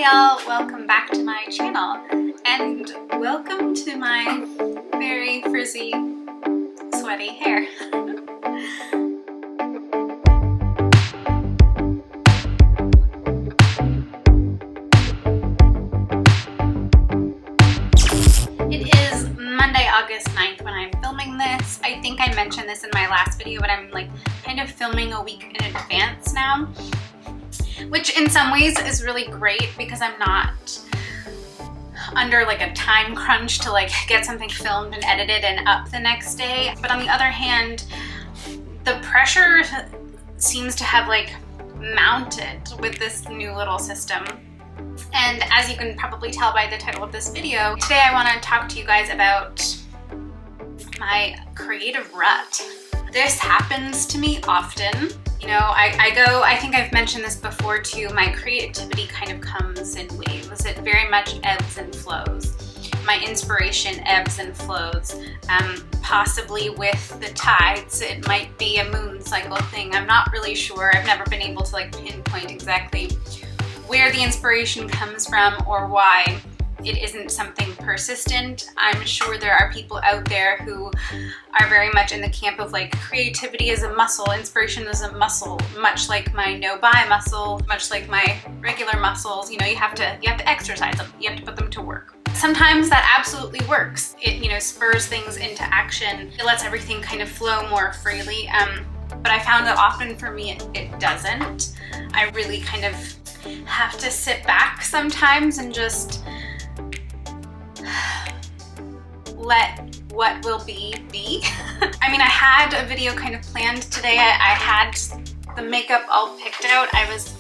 Hi y'all, welcome back to my channel and welcome to my very frizzy, sweaty hair. It is Monday, August 9th when I'm filming this. I think I mentioned this in my last video, but I'm like kind of filming a week in advance now, which in some ways is really great because I'm not under like a time crunch to like get something filmed and edited and up the next day. But on the other hand, the pressure seems to have like mounted with this new little system. And as you can probably tell by the title of this video, today I want to talk to you guys about my creative rut. This happens to me often. You know, I think I've mentioned this before too, my creativity kind of comes in waves. It very much ebbs and flows. My inspiration ebbs and flows, possibly with the tides. It might be a moon cycle thing. I'm not really sure. I've never been able to like pinpoint exactly where the inspiration comes from or why it isn't something persistent. I'm sure there are people out there who are very much in the camp of like creativity is a muscle, inspiration is a muscle, much like my no-buy muscle, much like my regular muscles. You know, you have to exercise them, you have to put them to work. Sometimes that absolutely works. It, you know, spurs things into action. It lets everything kind of flow more freely. But I found that often for me it doesn't. I really kind of have to sit back sometimes and just let what will be. I mean, I had a video kind of planned today. I had the makeup all picked out. I was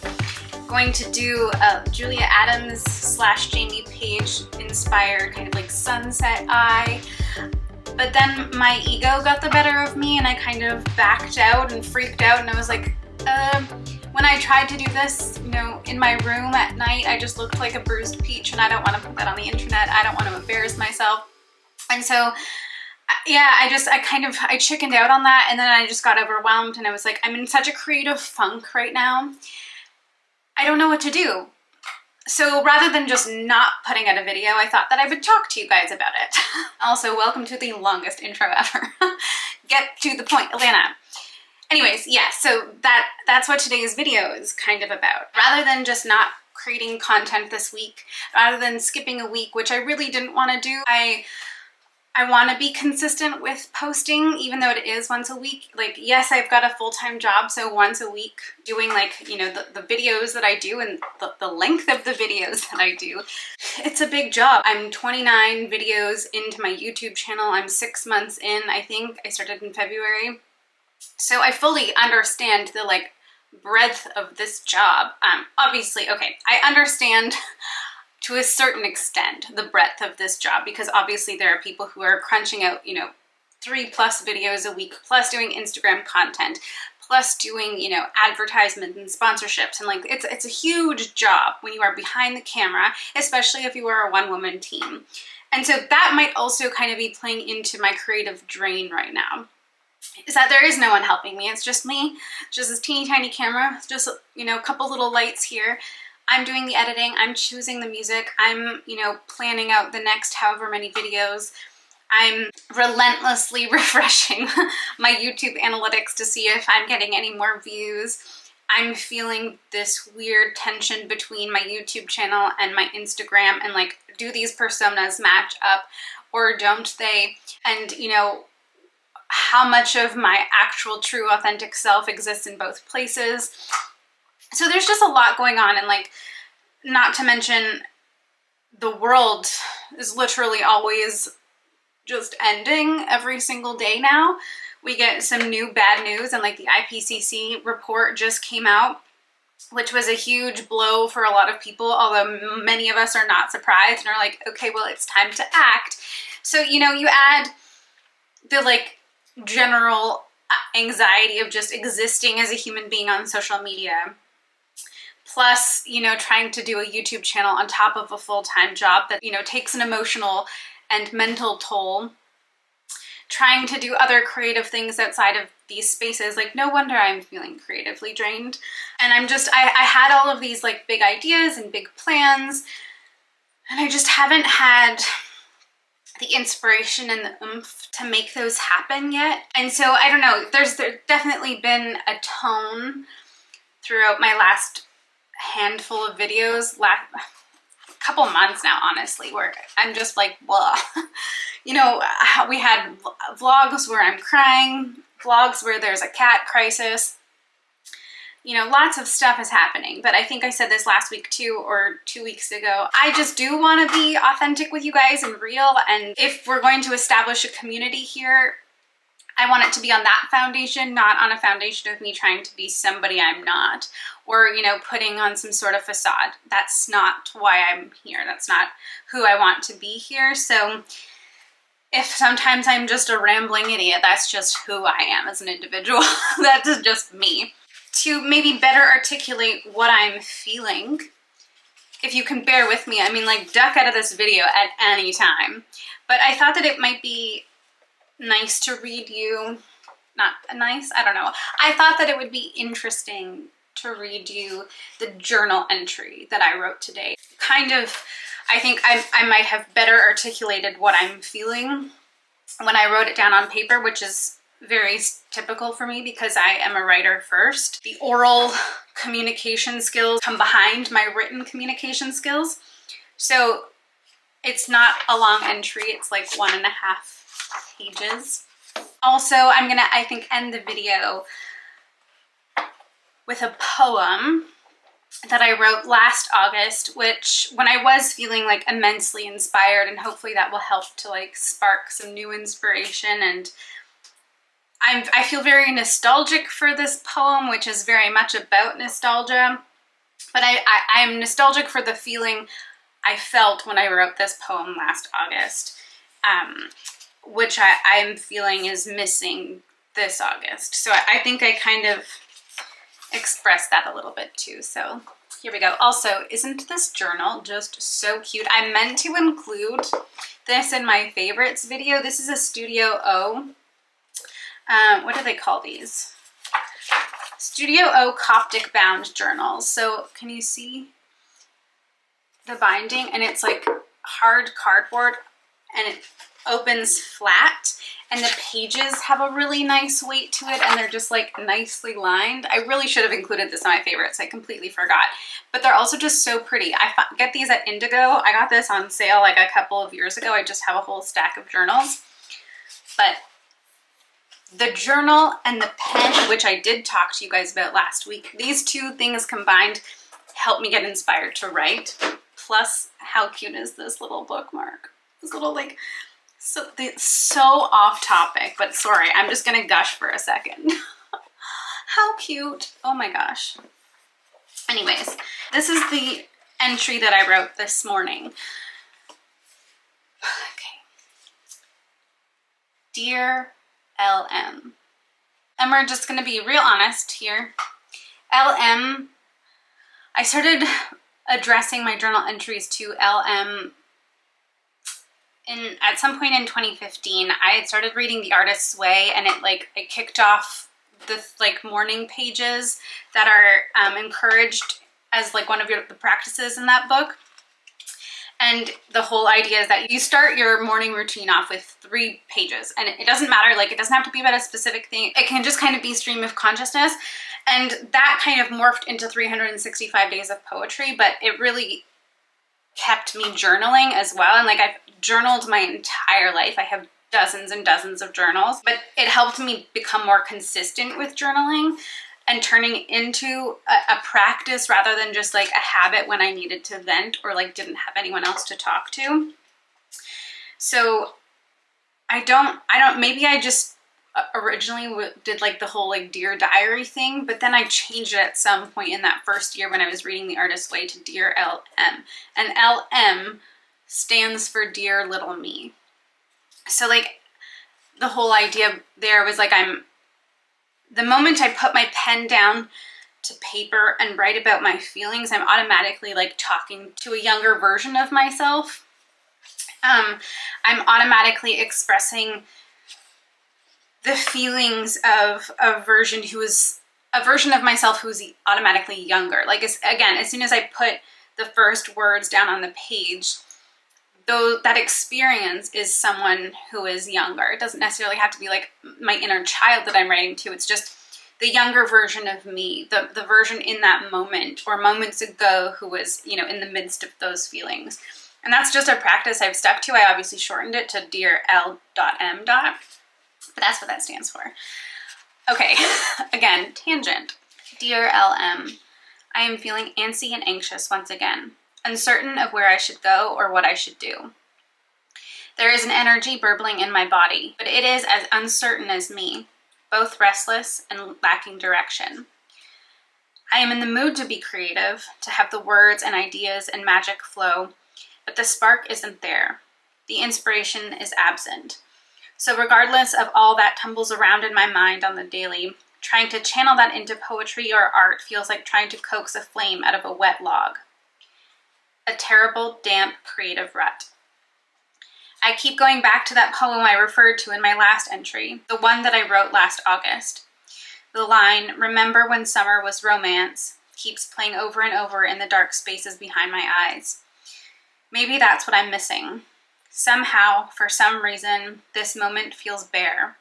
going to do a Julia Adams / Jamie Page inspired kind of like sunset eye. But then my ego got the better of me and I kind of backed out and freaked out, and I was like, when I tried to do this, you know, in my room at night, I just looked like a bruised peach, and I don't want to put that on the internet. I don't want to embarrass myself. And so, yeah, I chickened out on that, and then I just got overwhelmed, and I was like, I'm in such a creative funk right now. I don't know what to do. So rather than just not putting out a video, I thought that I would talk to you guys about it. Also, welcome to the longest intro ever. Get to the point, Alanna. Anyways, yeah, so that's what today's video is kind of about. Rather than just not creating content this week, rather than skipping a week, which I really didn't want to do, I want to be consistent with posting, even though it is once a week. Like, yes, I've got a full-time job, so once a week doing like, you know, the videos that I do and the length of the videos that I do, it's a big job. I'm 29 videos into my YouTube channel. I'm 6 months in, I think. I started in February. So I fully understand the like breadth of this job. Obviously, okay, I understand to a certain extent the breadth of this job, because obviously there are people who are crunching out, you know, 3+ videos a week, plus doing Instagram content, plus doing, you know, advertisements and sponsorships, and like it's a huge job when you are behind the camera, especially if you are a one-woman team. And so that might also kind of be playing into my creative drain right now, is that there is no one helping me. It's just me, just this teeny tiny camera, just, you know, a couple little lights here. I'm doing the editing, I'm choosing the music, I'm, you know, planning out the next however many videos. I'm relentlessly refreshing my YouTube analytics to see if I'm getting any more views. I'm feeling this weird tension between my YouTube channel and my Instagram, and like, do these personas match up or don't they? And, you know, how much of my actual true authentic self exists in both places. So there's just a lot going on, and like, not to mention the world is literally always just ending every single day now. We get some new bad news, and like the IPCC report just came out, which was a huge blow for a lot of people, although many of us are not surprised and are like, okay, well, it's time to act. So, you know, you add the like general anxiety of just existing as a human being on social media, plus, you know, trying to do a YouTube channel on top of a full-time job that, you know, takes an emotional and mental toll. trying to do other creative things outside of these spaces. Like, no wonder I'm feeling creatively drained. And I had all of these like big ideas and big plans, and I just haven't had the inspiration and the oomph to make those happen yet. And so I don't know, there's definitely been a tone throughout my last handful of videos, couple months now, honestly, where I'm just like, blah. You know, we had vlogs where I'm crying, vlogs where there's a cat crisis. You know, lots of stuff is happening. But I think I said this last week too, or 2 weeks ago. I just do want to be authentic with you guys and real. And if we're going to establish a community here, I want it to be on that foundation, not on a foundation of me trying to be somebody I'm not, or, you know, putting on some sort of facade. That's not why I'm here. That's not who I want to be here. So if sometimes I'm just a rambling idiot, that's just who I am as an individual. That's just me. To maybe better articulate what I'm feeling, if you can bear with me, I mean, like, duck out of this video at any time. But I thought that it might be nice to read you, not nice, I don't know. I thought that it would be interesting to read you the journal entry that I wrote today. Kind of, I think I might have better articulated what I'm feeling when I wrote it down on paper, which is very typical for me because I am a writer first. The oral communication skills come behind my written communication skills. So it's not a long entry, it's like 1.5 pages. Also, I'm gonna, I think, end the video with a poem that I wrote last August, which when I was feeling like immensely inspired, and hopefully that will help to like spark some new inspiration. And I feel very nostalgic for this poem, which is very much about nostalgia, but I'm nostalgic for the feeling I felt when I wrote this poem last August, which I'm feeling is missing this August. So I think I kind of expressed that a little bit too. So here we go. Also, isn't this journal just so cute? I meant to include this in my favorites video. This is a Studio O. What do they call these? Studio O Coptic bound journals. So can you see the binding? And it's like hard cardboard and it opens flat, and the pages have a really nice weight to it, and they're just like nicely lined. I really should have included this in my favorites. I completely forgot. But they're also just so pretty. I get these at Indigo. I got this on sale like a couple of years ago. I just have a whole stack of journals. But the journal and the pen, which I did talk to you guys about last week, these two things combined help me get inspired to write. Plus, how cute is this little bookmark? This little like, so off topic, but sorry, I'm just gonna gush for a second. How cute. Oh my gosh. Anyways, this is the entry that I wrote this morning. Okay. Dear LM. And we're just going to be real honest here. LM, I started addressing my journal entries to LM at some point in 2015. I had started reading The Artist's Way, and it kicked off the like morning pages that are encouraged as like one of the practices in that book. And the whole idea is that you start your morning routine off with 3 pages, and it doesn't matter, like, it doesn't have to be about a specific thing. It can just kind of be stream of consciousness. And that kind of morphed into 365 days of poetry, but it really kept me journaling as well. And like, I've journaled my entire life. I have dozens and dozens of journals, but it helped me become more consistent with journaling and turning into a practice rather than just like a habit when I needed to vent or like didn't have anyone else to talk to. So maybe I just originally did like the whole like Dear Diary thing, but then I changed it at some point in that first year when I was reading The Artist's Way to Dear LM. And LM stands for Dear Little Me. So like the whole idea there was like, the moment I put my pen down to paper and write about my feelings, I'm automatically like talking to a younger version of myself. I'm automatically expressing the feelings of a version of myself who's automatically younger. Like, again, as soon as I put the first words down on the page, though that experience is someone who is younger. It doesn't necessarily have to be like my inner child that I'm writing to. It's just the younger version of me, the version in that moment or moments ago who was, you know, in the midst of those feelings. And that's just a practice I've stuck to. I obviously shortened it to Dear L.M. But that's what that stands for. Okay, again, tangent. Dear LM, I am feeling antsy and anxious once again, uncertain of where I should go or what I should do. There is an energy burbling in my body, but it is as uncertain as me, both restless and lacking direction. I am in the mood to be creative, to have the words and ideas and magic flow, but the spark isn't there. The inspiration is absent. So regardless of all that tumbles around in my mind on the daily, trying to channel that into poetry or art feels like trying to coax a flame out of a wet log. A terrible, damp, creative rut. I keep going back to that poem I referred to in my last entry, the one that I wrote last August. The line, "Remember when summer was romance," keeps playing over and over in the dark spaces behind my eyes. Maybe that's what I'm missing. Somehow, for some reason, this moment feels bare,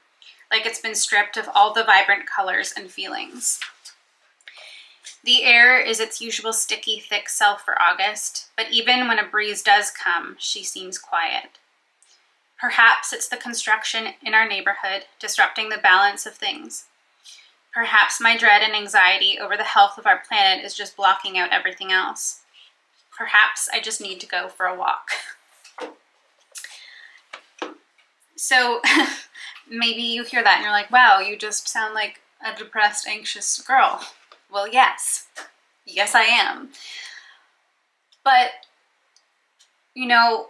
like it's been stripped of all the vibrant colors and feelings. The air is its usual sticky, thick self for August, but even when a breeze does come, she seems quiet. Perhaps it's the construction in our neighborhood disrupting the balance of things. Perhaps my dread and anxiety over the health of our planet is just blocking out everything else. Perhaps I just need to go for a walk. So maybe you hear that and you're like, wow, you just sound like a depressed, anxious girl. Well, yes. Yes, I am. But, you know,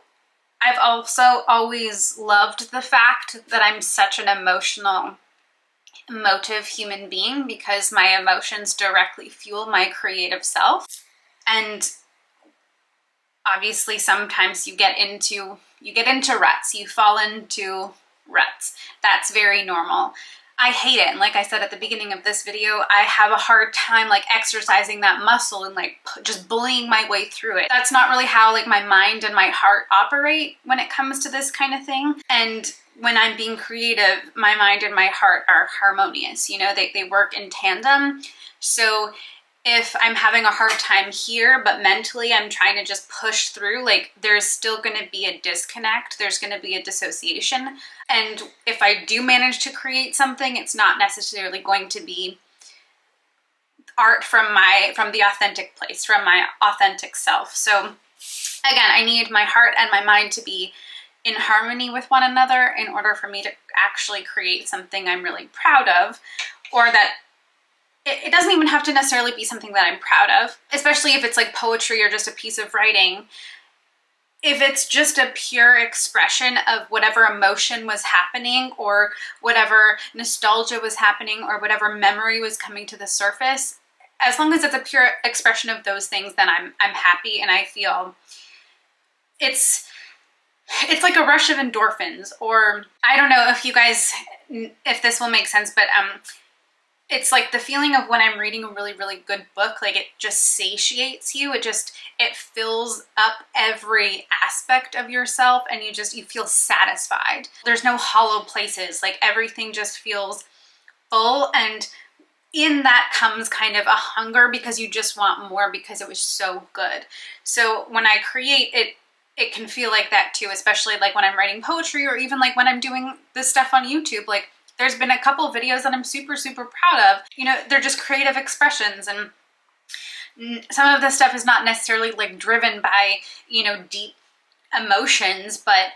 I've also always loved the fact that I'm such an emotive human being because my emotions directly fuel my creative self. And obviously sometimes you get into ruts, you fall into ruts. That's very normal. I hate it. And like I said at the beginning of this video, I have a hard time like exercising that muscle and like just bullying my way through it. That's not really how like my mind and my heart operate when it comes to this kind of thing. And when I'm being creative, my mind and my heart are harmonious. You know, they work in tandem. So if I'm having a hard time here, but mentally I'm trying to just push through, like there's still going to be a disconnect. There's going to be a dissociation. And if I do manage to create something, it's not necessarily going to be art from the authentic place, from my authentic self. So again, I need my heart and my mind to be in harmony with one another in order for me to actually create something I'm really proud of, or that it doesn't even have to necessarily be something that I'm proud of, especially if it's like poetry or just a piece of writing. If it's just a pure expression of whatever emotion was happening or whatever nostalgia was happening or whatever memory was coming to the surface, as long as it's a pure expression of those things, then I'm happy, and I feel it's like a rush of endorphins. Or I don't know if this will make sense, but it's like the feeling of when I'm reading a really, really good book, like it just satiates you. It fills up every aspect of yourself and you feel satisfied. There's no hollow places, like everything just feels full, and in that comes kind of a hunger because you just want more because it was so good. So when I create it can feel like that too, especially like when I'm writing poetry or even like when I'm doing this stuff on YouTube. Like there's been a couple of videos that I'm super, super proud of. You know, they're just creative expressions, and some of this stuff is not necessarily like driven by, you know, deep emotions, but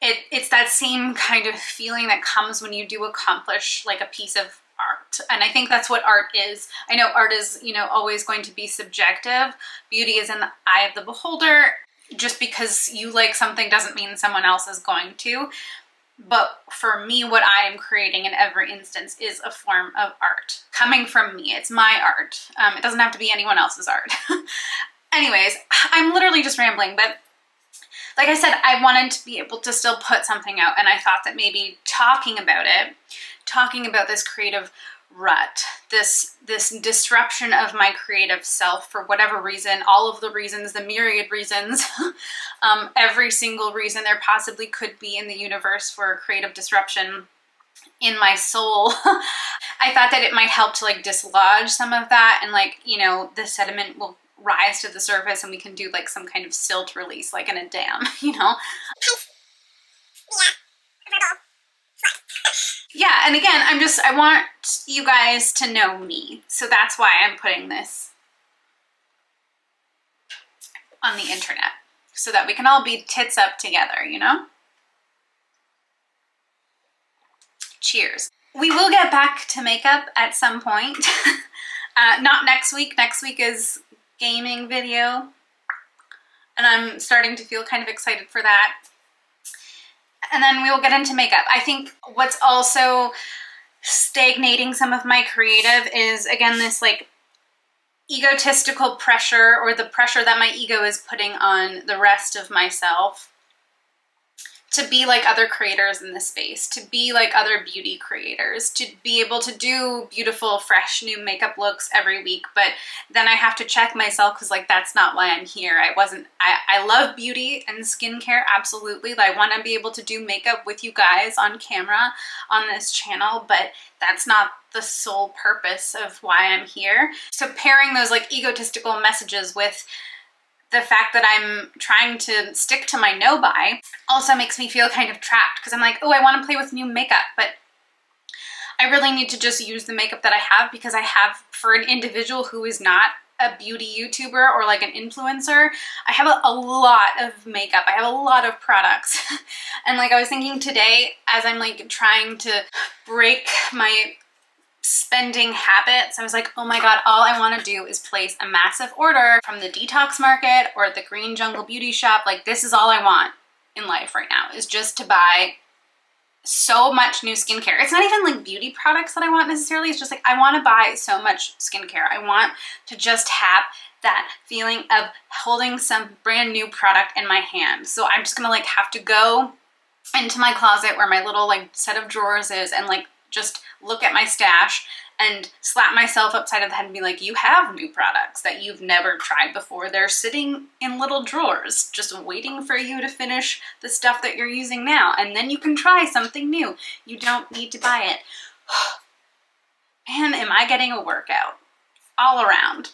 it's that same kind of feeling that comes when you do accomplish like a piece of art. And I think that's what art is. I know art is, you know, always going to be subjective. Beauty is in the eye of the beholder. Just because you like something doesn't mean someone else is going to. But for me, what I am creating in every instance is a form of art coming from me. It's my art. It doesn't have to be anyone else's art. Anyways, I'm literally just rambling, but like I said, I wanted to be able to still put something out, and I thought that maybe talking about this creative rut, this disruption of my creative self for whatever reason, all of the reasons, the myriad reasons, every single reason there possibly could be in the universe for creative disruption in my soul. I thought that it might help to like dislodge some of that, and like, you know, the sediment will rise to the surface and we can do like some kind of silt release, like in a dam, you know? Yeah, and again, I want you guys to know me. So that's why I'm putting this on the internet, so that we can all be tits up together, you know? Cheers. We will get back to makeup at some point. Not next week. Next week is gaming video, and I'm starting to feel kind of excited for that. And then we will get into makeup. I think what's also stagnating some of my creative is, again, this like egotistical pressure, or the pressure that my ego is putting on the rest of myself to be like other creators in this space, to be like other beauty creators, to be able to do beautiful, fresh, new makeup looks every week. But then I have to check myself, because like, that's not why I'm here. I love beauty and skincare, absolutely. I want to be able to do makeup with you guys on camera on this channel, but that's not the sole purpose of why I'm here. So pairing those like egotistical messages with the fact that I'm trying to stick to my no-buy also makes me feel kind of trapped, because I'm like, oh, I want to play with new makeup, but I really need to just use the makeup that I have, because I have, for an individual who is not a beauty YouTuber or like an influencer, I have a lot of makeup. I have a lot of products. And like, I was thinking today, as I'm like trying to break my spending habits, I was like, oh my god, all I want to do is place a massive order from the Detox Market or the Green Jungle Beauty Shop. Like, this is all I want in life right now, is just to buy so much new skincare. It's not even like beauty products that I want necessarily. It's just like, I want to buy so much skincare. I want to just have that feeling of holding some brand new product in my hand. So I'm just gonna like have to go into my closet where my little like set of drawers is, and like just look at my stash and slap myself upside of the head and be like, you have new products that you've never tried before. They're sitting in little drawers just waiting for you to finish the stuff that you're using now, and then you can try something new. You don't need to buy it. Man, am I getting a workout all around.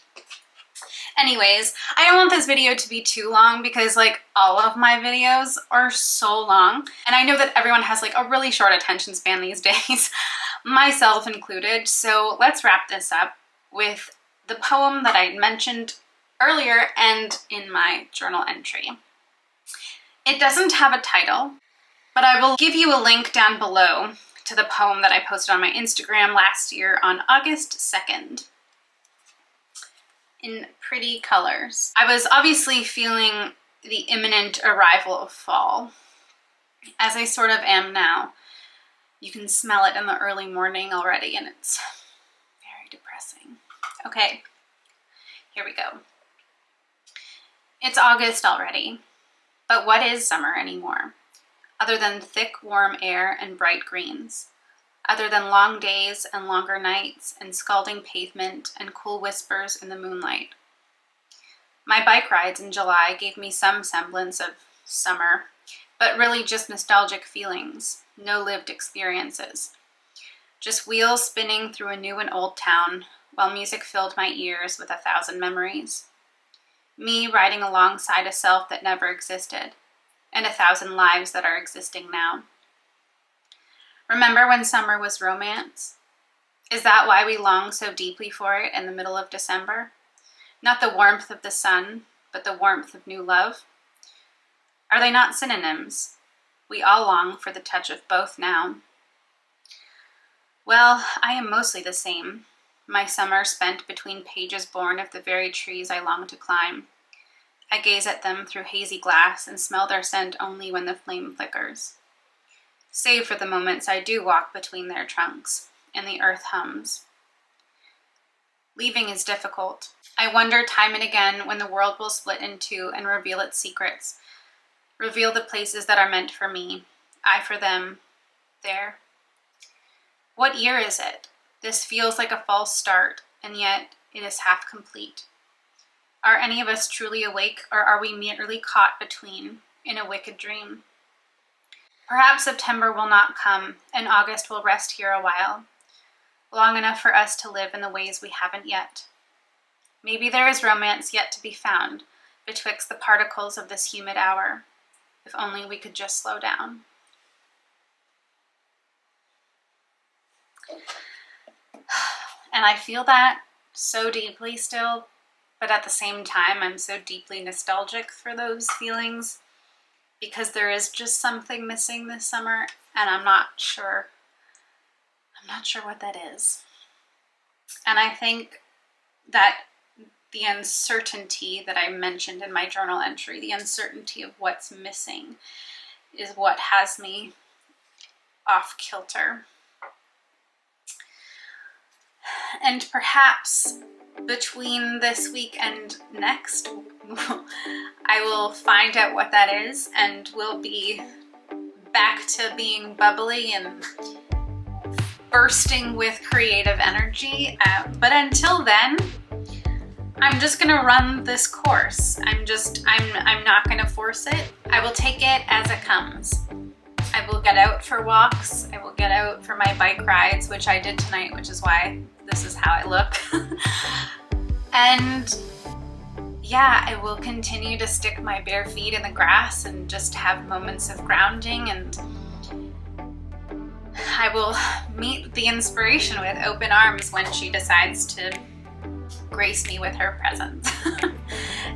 Anyways, I don't want this video to be too long, because like all of my videos are so long, and I know that everyone has like a really short attention span these days, myself included. So let's wrap this up with the poem that I mentioned earlier and in my journal entry. It doesn't have a title, but I will give you a link down below to the poem that I posted on my Instagram last year on August 2nd. In pretty colors. I was obviously feeling the imminent arrival of fall, as I sort of am now. You can smell it in the early morning already, and it's very depressing. Okay, here we go. It's August already, but what is summer anymore? Other than thick, warm air and bright greens. Other than long days and longer nights and scalding pavement and cool whispers in the moonlight. My bike rides in July gave me some semblance of summer, but really just nostalgic feelings, no lived experiences. Just wheels spinning through a new and old town, while music filled my ears with 1,000 memories. Me riding alongside a self that never existed, and 1,000 lives that are existing now. Remember when summer was romance? Is that why we long so deeply for it in the middle of December? Not the warmth of the sun, but the warmth of new love? Are they not synonyms? We all long for the touch of both now. Well, I am mostly the same. My summer spent between pages born of the very trees I long to climb. I gaze at them through hazy glass and smell their scent only when the flame flickers. Save for the moments I do walk between their trunks, and the earth hums. Leaving is difficult. I wonder time and again when the world will split in two and reveal its secrets. Reveal the places that are meant for me, I for them, there. What year is it? This feels like a false start, and yet it is half complete. Are any of us truly awake, or are we merely caught between in a wicked dream? Perhaps September will not come, and August will rest here a while, long enough for us to live in the ways we haven't yet. Maybe there is romance yet to be found betwixt the particles of this humid hour, if only we could just slow down. And I feel that so deeply still, but at the same time, I'm so deeply nostalgic for those feelings because there is just something missing this summer, and I'm not sure what that is. And I think that the uncertainty that I mentioned in my journal entry, the uncertainty of what's missing, is what has me off kilter. And perhaps between this week and next, I will find out what that is, and we'll be back to being bubbly and bursting with creative energy. But until then, I'm just gonna run this course. I'm not gonna force it. I will take it as it comes. I will get out for walks. I will get out for my bike rides, which I did tonight, which is why this is how I look. And yeah, I will continue to stick my bare feet in the grass and just have moments of grounding, and I will meet the inspiration with open arms when she decides to grace me with her presence.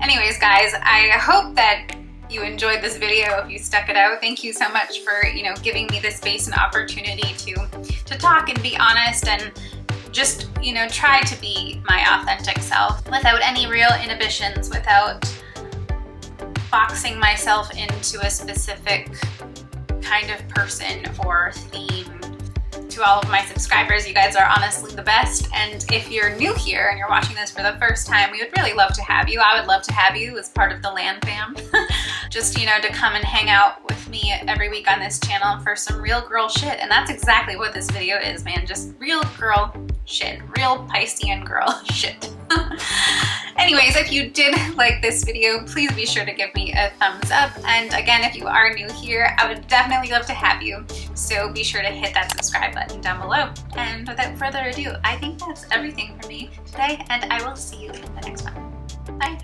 Anyways, guys, I hope that you enjoyed this video. If you stuck it out, thank you so much for, giving me the space and opportunity to talk and be honest and just, try to be my authentic self without any real inhibitions, without boxing myself into a specific kind of person or theme. To all of my subscribers, you guys are honestly the best. And if you're new here and you're watching this for the first time, we would really love to have you. I would love to have you as part of the Land Fam. Just, to come and hang out with me every week on this channel for some real girl shit. And that's exactly what this video is, man. Just real girl shit. Real Piscean girl shit. Anyways, if you did like this video, please be sure to give me a thumbs up. And again, if you are new here, I would definitely love to have you. So be sure to hit that subscribe button down below. And without further ado, I think that's everything for me today, and I will see you in the next one. Bye.